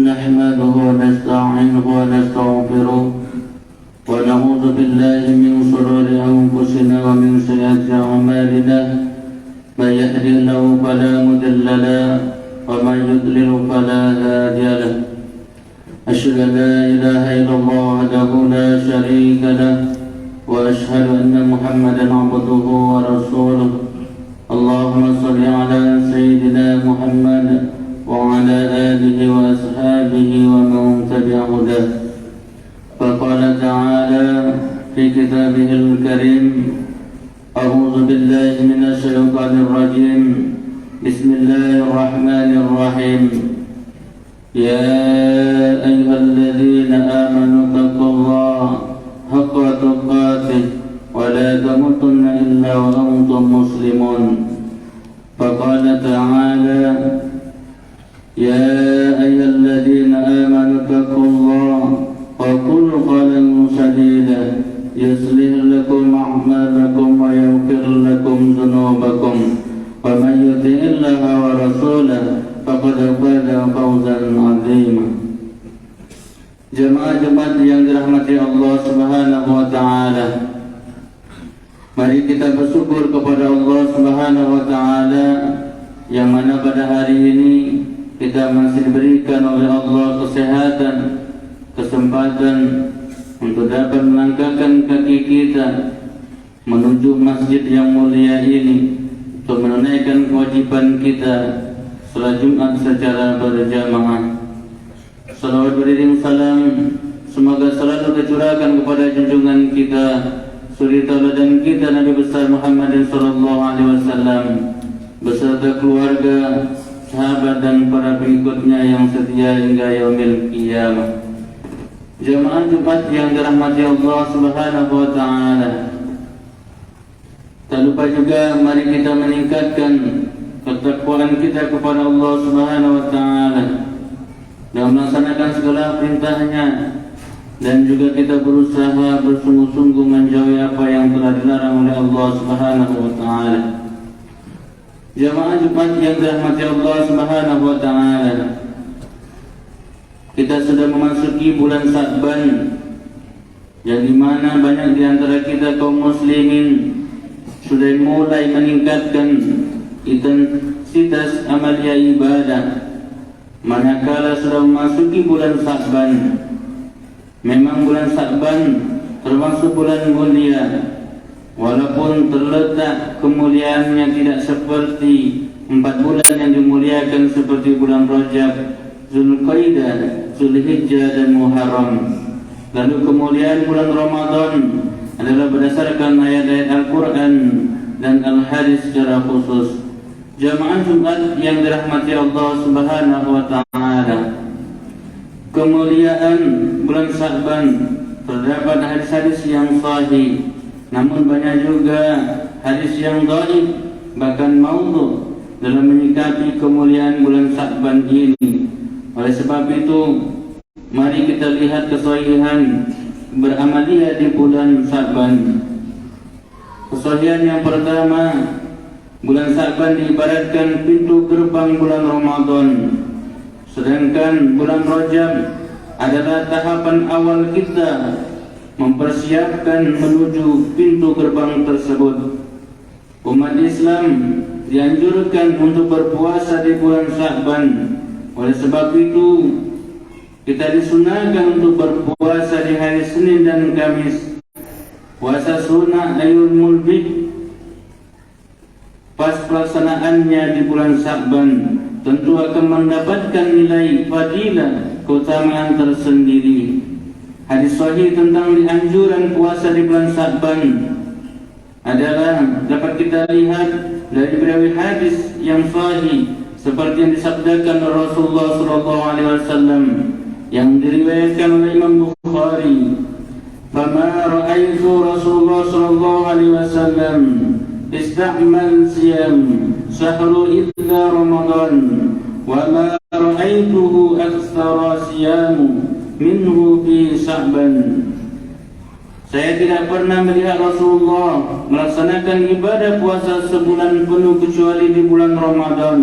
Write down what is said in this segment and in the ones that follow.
نحمده ونستعينه ونستغفره ونعوذ بالله من شرور أنفسنا ومن سيئات أعمالنا من يهده الله فلا مضل له ومن يضلل فلا هادي له أشهد أن لا إله إلا الله وحده لا شريك له وأشهد أن محمدا عبده ورسوله اللهم صل على سيدنا محمد وعلى آله وأصحابه ومن تبع هداه. فقال تعالى في كتابه الكريم: أعوذ بالله من الشيطان الرجيم. بسم الله الرحمن الرحيم. يا أيها الذين آمنوا اتقوا الله حق تقاته ولا تموتن إلا وأنتم مسلمون. فقال تعالى: يا أيها الذين آمنوا اتقوا الله وقولوا قولا سديدا يصلح لكم أعمالكم ويغفر لكم ذنوبكم ومن يطع الله ورسوله faqad faza fawzan 'azima. Jemaah-jemaah yang dirahmati Allah Subhanahu wa taala, mari kita bersyukur kepada Allah Subhanahu wa taala yang mana pada hari ini kita masih diberikan oleh Allah kesehatan, kesempatan untuk dapat melangkahkan kaki kita menuju masjid yang mulia ini untuk menunaikan kewajiban kita salat Jumat secara berjamaah. Salawat beriring salam semoga selalu tercurahkan kepada junjungan kita, suri tauladan kita, Nabi besar Muhammad sallallahu alaihi wasallam beserta keluarga, sahabat dan para pengikutnya yang setia hingga yaumil qiyamah. Jemaah Jumat yang dirahmati Allah Subhanahu wa taala, tak lupa juga mari kita meningkatkan ketakwaan kita kepada Allah Subhanahu wa taala dalam melaksanakan segala perintahnya, dan juga kita berusaha bersungguh-sungguh menjauhi apa yang telah dilarang oleh Allah Subhanahu wa taala. Jemaah Jumat yang dirahmati Allah Subhanahu wa taala, kita sudah memasuki bulan Sya'ban, yang dimana banyak di antara kita kaum muslimin sudah mulai meningkatkan intensitas amalia ibadah. Manakala sudah memasuki bulan Sya'ban, memang bulan Sya'ban termasuk bulan mulia, walaupun terletak kemuliaannya tidak seperti 4 bulan yang dimuliakan seperti bulan Rajab, Zulqaidah, Zulhijjah dan Muharram. Lalu kemuliaan bulan Ramadan adalah berdasarkan ayat-ayat Al-Quran dan Al-Hadis secara khusus. Jamaah Jumat yang dirahmati Allah Subhanahu wa taala, kemuliaan bulan Sya'ban terdapat hadis-hadis yang sahih, namun banyak juga hadis yang dhaif bahkan maudhu dalam menyikapi kemuliaan bulan Sya'ban ini. Oleh sebab itu, mari kita lihat kesahihan beramaliyah di bulan Sya'ban. Kesahihan yang pertama, bulan Sya'ban diibaratkan pintu gerbang bulan Ramadan, sedangkan bulan Rajab adalah tahapan awal kita mempersiapkan menuju pintu gerbang tersebut. Umat Islam dianjurkan untuk berpuasa di bulan Sya'ban. Oleh sebab itu, kita disunahkan untuk berpuasa di hari Senin dan Kamis. Puasa sunnah Ayyamul Bid pas pelaksanaannya di bulan Sya'ban tentu akan mendapatkan nilai fadilah, keutamaan tersendiri. Hadis sahih tentang dianjuran puasa di bulan Sya'ban adalah dapat kita lihat dari beberapa hadis yang sahih seperti yang disabdakan Rasulullah sallallahu alaihi wasallam yang diriwayatkan oleh Imam Bukhari. Fama ra'aitu Rasulullah sallallahu alaihi wasallam ista'mal siyam syahru illa Ramadan wa ma ra'aituhu aktsara siyamu minhu fi Sya'ban. Saya tidak pernah melihat Rasulullah melaksanakan ibadah puasa sebulan penuh kecuali di bulan Ramadan.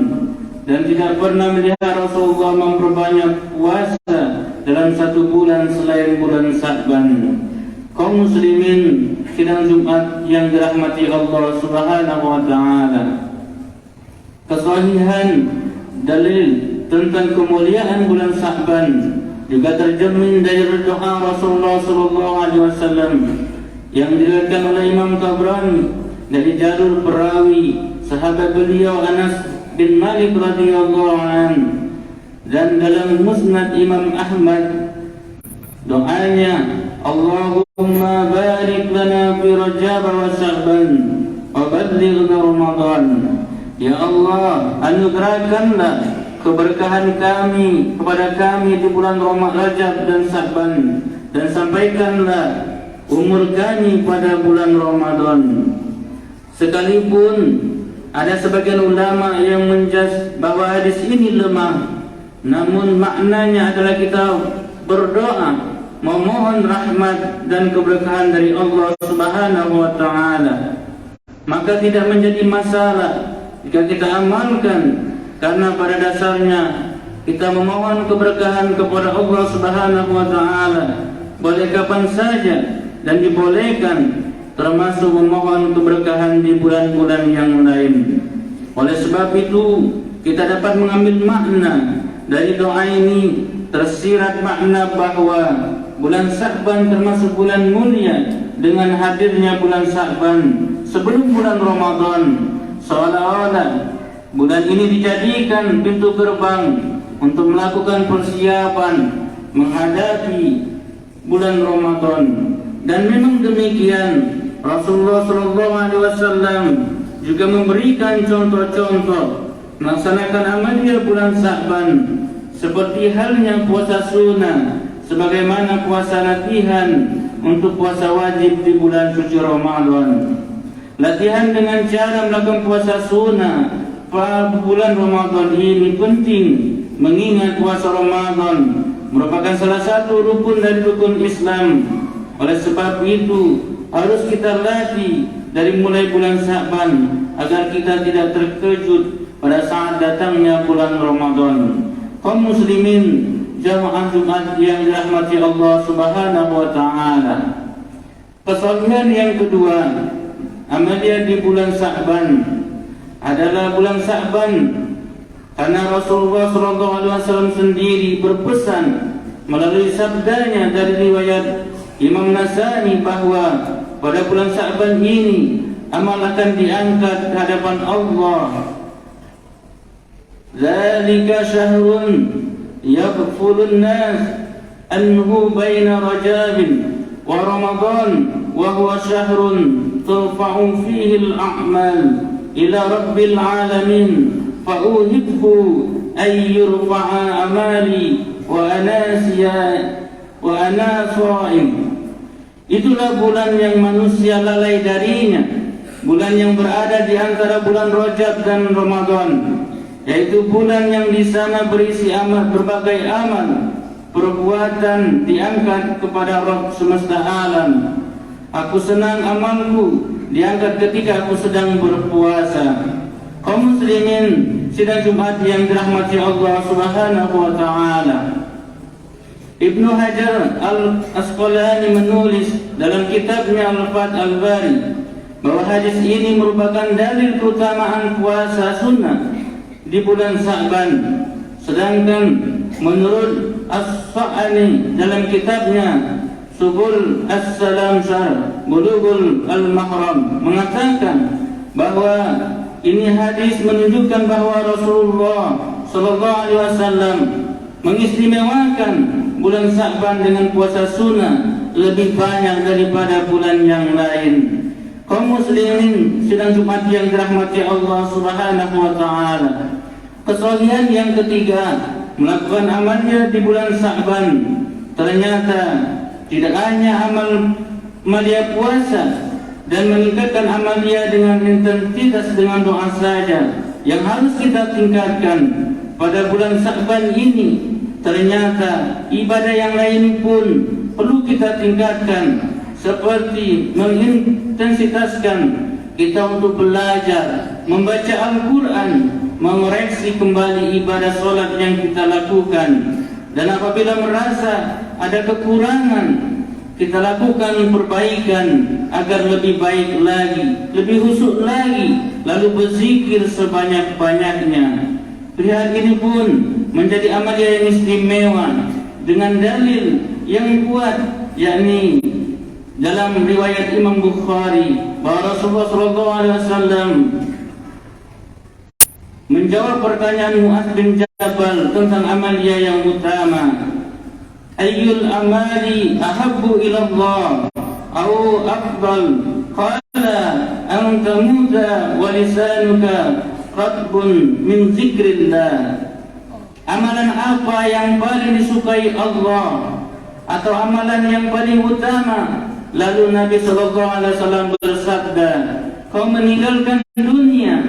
dan tidak pernah melihat Rasulullah memperbanyak puasa dalam satu bulan selain bulan Sya'ban. Kaum muslimin sidang Jumat yang dirahmati Allah Subhanahu wa taala. Kesahihan dalil tentang kemuliaan bulan Sya'ban juga tercermin dari doa Rasulullah sallallahu alaihi wasallam yang diriwayatkan oleh Imam Tabrani dari jalur perawi sahabat beliau Anas bin Malik radhiyallahu anhu, dan dalam Musnad Imam Ahmad doanya, Allahumma barik lana fi Rajab wa Sya'ban wa ballighna Ramadan. Ya Allah, anugerahkanlah keberkahan kami kepada kami di bulan Rajab dan Sya'ban, dan sampaikanlah umur kami pada bulan Ramadan. Sekalipun ada sebagian ulama yang menjas bahwa hadis ini lemah, namun maknanya adalah kita berdoa memohon rahmat dan keberkahan dari Allah Subhanahu wa taala. Maka tidak menjadi masalah jika kita amalkan, karena pada dasarnya kita memohon keberkahan kepada Allah Subhanahu wa taala boleh kapan saja dan dibolehkan, termasuk memohon keberkahan di bulan-bulan yang lain. Oleh sebab itu, kita dapat mengambil makna dari doa ini, tersirat makna bahwa bulan Sya'ban termasuk bulan mulia dengan hadirnya bulan Sya'ban sebelum bulan Ramadan, seolah-olah bulan ini dijadikan pintu gerbang untuk melakukan persiapan menghadapi bulan Ramadan. Dan memang demikian, Rasulullah SAW juga memberikan contoh-contoh melaksanakan amalia bulan Sya'ban, seperti halnya puasa sunnah, sebagaimana puasa latihan untuk puasa wajib di bulan suci Ramadan. Latihan dengan cara melakukan puasa sunnah pada bulan Ramadan ini penting, mengingat puasa Ramadan merupakan salah satu rukun dari rukun Islam. Oleh sebab itu, harus kita latih dari mulai bulan Sya'ban agar kita tidak terkejut pada saat datangnya bulan Ramadan. Kaum muslimin jamaah Jumat yang dirahmati Allah Subhanahu wa taala. Kesalahan yang kedua, amalia di bulan Sya'ban adalah bulan Sya'ban karena Rasulullah SAW sendiri berpesan melalui sabdanya dari riwayat Imam Nasai bahwa pada bulan Sya'ban ini amal akan diangkat ke hadapan Allah. Zalika syahrun yaghfulun nas anhu baina Rajab wa Ramadan wa huwa syahrun turfa'u fihi al-a'mal ila rabbil alamin fa uhibbu ay yurfa'a amali wa ana sha'im. Itulah bulan yang manusia lalai darinya, bulan yang berada di antara bulan Rajab dan Ramadan, yaitu bulan yang di sana berisi amal, berbagai amal perbuatan diangkat kepada Rabb semesta alam. Aku senang amalku diangkat ketika aku sedang berpuasa. Kaum muslimin sidang Jumat yang dirahmati Allah Subhanahu wa taala. Ibnu Hajar Al-Asqalani menulis dalam kitabnya Al-Fath Al-Bari bahwa hadis ini merupakan dalil keutamaan puasa sunnah di bulan Sya'ban. Sedangkan menurut As-Sa'ani dalam kitabnya Subul As-Salam Syarh Bulughul Al-Mahram mengatakan bahwa ini hadis menunjukkan bahwa Rasulullah sallallahu alaihi wasallam mengistimewakan bulan Sya'ban dengan puasa sunnah lebih banyak daripada bulan yang lain. Kaum muslimin sidang Jumat yang dirahmati Allah Subhanahu wa taala. Kesalahan yang ketiga, melakukan amalnya di bulan Sya'ban. Ternyata tidak hanya amalia puasa dan meningkatkan amalia dengan intensitas dengan doa saja yang harus kita tingkatkan pada bulan Sya'ban ini. Ternyata ibadah yang lain pun perlu kita tingkatkan, seperti mengintensitaskan kita untuk belajar, membaca Al-Quran, mengoreksi kembali ibadah solat yang kita lakukan. Dan apabila merasa ada kekurangan, kita lakukan perbaikan agar lebih baik lagi, lebih khusyuk lagi, lalu berzikir sebanyak-banyaknya. Pihak ini pun menjadi amalia yang istimewa dengan dalil yang kuat, yakni dalam riwayat Imam Bukhari bahwa Rasulullah SAW menjawab pertanyaan Mu'adz bin Jabal tentang amalia yang utama. Ayyul amali ahabbu ilallah au afdal? Qala an tamuta wa lisanuka ratbun min zikrillah. Amalan apa yang paling disukai Allah, atau amalan yang paling utama? Lalu Nabi SAW bersabda, kau meninggalkan dunia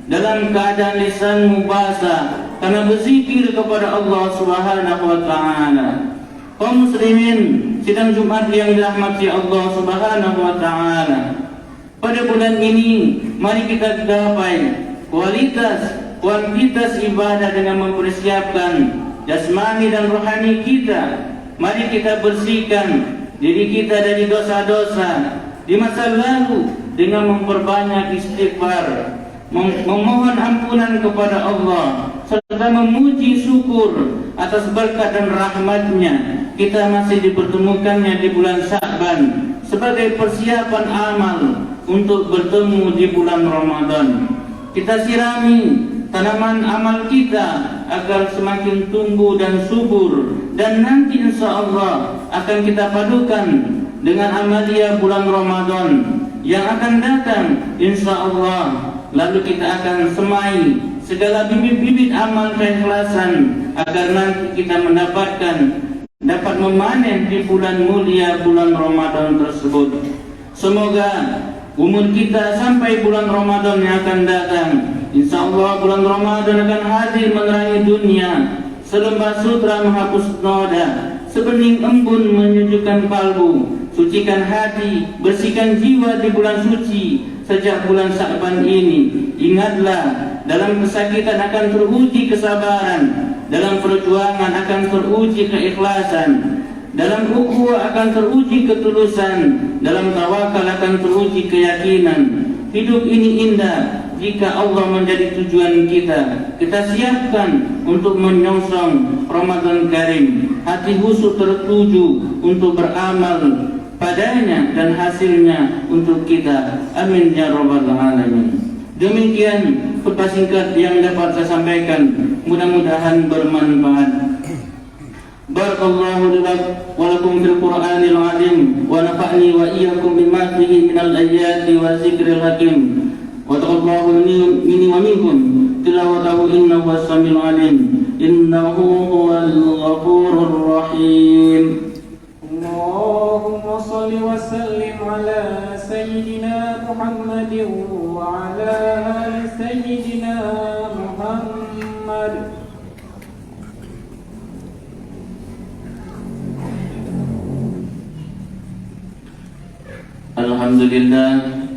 dalam keadaan lisanmu basah karena berzikir kepada Allah Subhanahu wa taala. Kaum muslimin, sidang Jumat yang dirahmati Allah Subhanahu wa taala. Pada bulan ini mari kita gapai kuantitas ibadah dengan mempersiapkan jasmani dan rohani kita. Mari kita bersihkan diri kita dari dosa-dosa di masa lalu dengan memperbanyak istighfar, memohon ampunan kepada Allah, serta memuji syukur atas berkat dan rahmatnya. Kita masih dipertemukannya di bulan Sya'ban sebagai persiapan amal untuk bertemu di bulan Ramadan. Kita sirami tanaman amal kita agar semakin tumbuh dan subur, dan nanti insya Allah akan kita padukan dengan amalia bulan Ramadan yang akan datang insya Allah. Lalu kita akan semai segala bibit-bibit amal keikhlasan agar nanti kita dapat memanen di bulan mulia bulan Ramadan tersebut. Semoga umur kita sampai bulan Ramadan yang akan datang, insya Allah bulan Ramadan akan hadir menerangi dunia, selembah sutra menghapus noda, sebening embun menyejukkan kalbu, sucikan hati, bersihkan jiwa di bulan suci sejak bulan Sya'ban ini. Ingatlah, dalam kesakitan akan teruji kesabaran, dalam perjuangan akan teruji keikhlasan, dalam ukhuwah akan teruji ketulusan, dalam tawakal akan teruji keyakinan. Hidup ini indah jika Allah menjadi tujuan kita. Kita siapkan untuk menyongsong Ramadan Karim, hati khusyuk tertuju untuk beramal padanya dan hasilnya untuk kita. Amin ya rabbal alamin. Demikian khutbah singkat yang dapat saya sampaikan, mudah-mudahan bermanfaat. Barakallahu wa lakum fil Qur'anil azim wa nafa'ni wa iyyakum bima fihi minal ayati wa zikril hakim. Wa taqabbalahu minni wa minkum tilawatahu innahu was-sami'ul alim innahu huwal ghafurur rahim. Allahumma salli wa sallim ala sayyidina Muhammadin wa ala ali sayyidina Muhammad.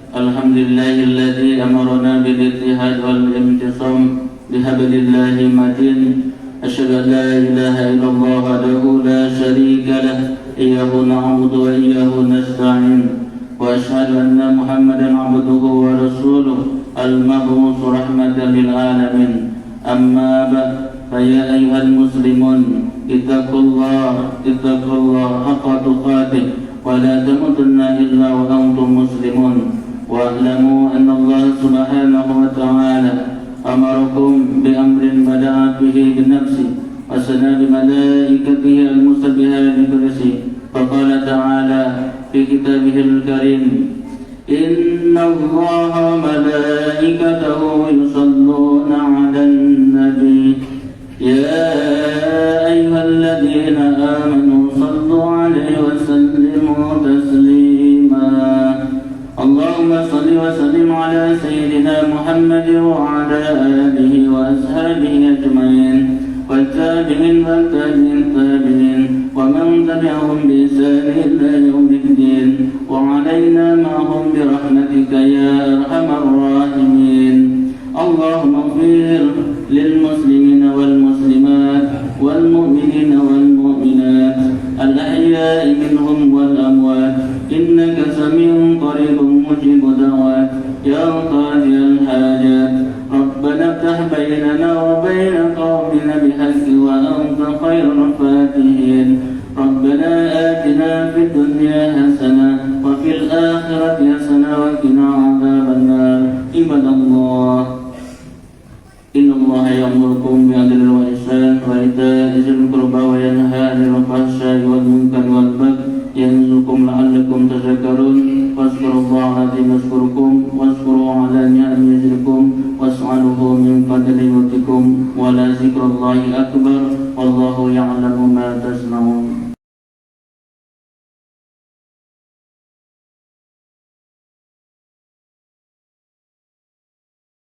Alhamdulillahilladzi amarna bil ittihad wal imtisam bihablillahi matin. Asyhadu an la ilaha illallah wahdahu la syarika lah, iyyahu na'budu wa iyyahu nasta'in. Wa asyhadu anna Muhammadan 'abduhu wa rasuluh al-mab'uts rahmatan lil alamin. Amma ba'd, fa ya ayyuhal muslimun ittaqullaha haqqa tuqatih ولا تموتن إلا وأنتم مسلمون واعلموا أن الله سبحانه وتعالى أمركم بأمر بدأ به بنفسه وثنى بملائكته المسبحات بقدسه. فقال تعالى في كتابه الكريم إن الله وملائكته يصلون على النبي يا أيها الذين آمنوا صلوا عليه وسلموا تسليما. اللهم صل وسلم على سيدنا محمد وعلى آله وأصحابه أجمعين والتابعين والتابعين ومن تبعهم بإحسان إلى يوم الدين وعلينا معهم برحمتك برحمتك يا أرحم الراحمين. اللهم اغفر للمسلمين والمسلمات والمؤمنين والمؤمنات الأحياء منهم والأموات إنك سميع قريب مجيب دعوات يا قاضي الحاجات. ربنا افتح بيننا وبين قومنا بحق وأنت خير الفاتحين. ربنا آتنا في الدنيا حسنة وفي الآخرة حسنة وقنا عذاب النار. عباد الله إن الله يأمركم بالعدل والإحسان وإيتاء ذي القربى وينهى عن الفحشاء والمنكر والبغي يعظكم لعلكم تذكرون. واذكروا الله العظيم يذكركم واذكروا على نعمه يزدكم واسألوه من فضله يؤتكم ولذكر الله أكبر والله يعلم ما تصنعون.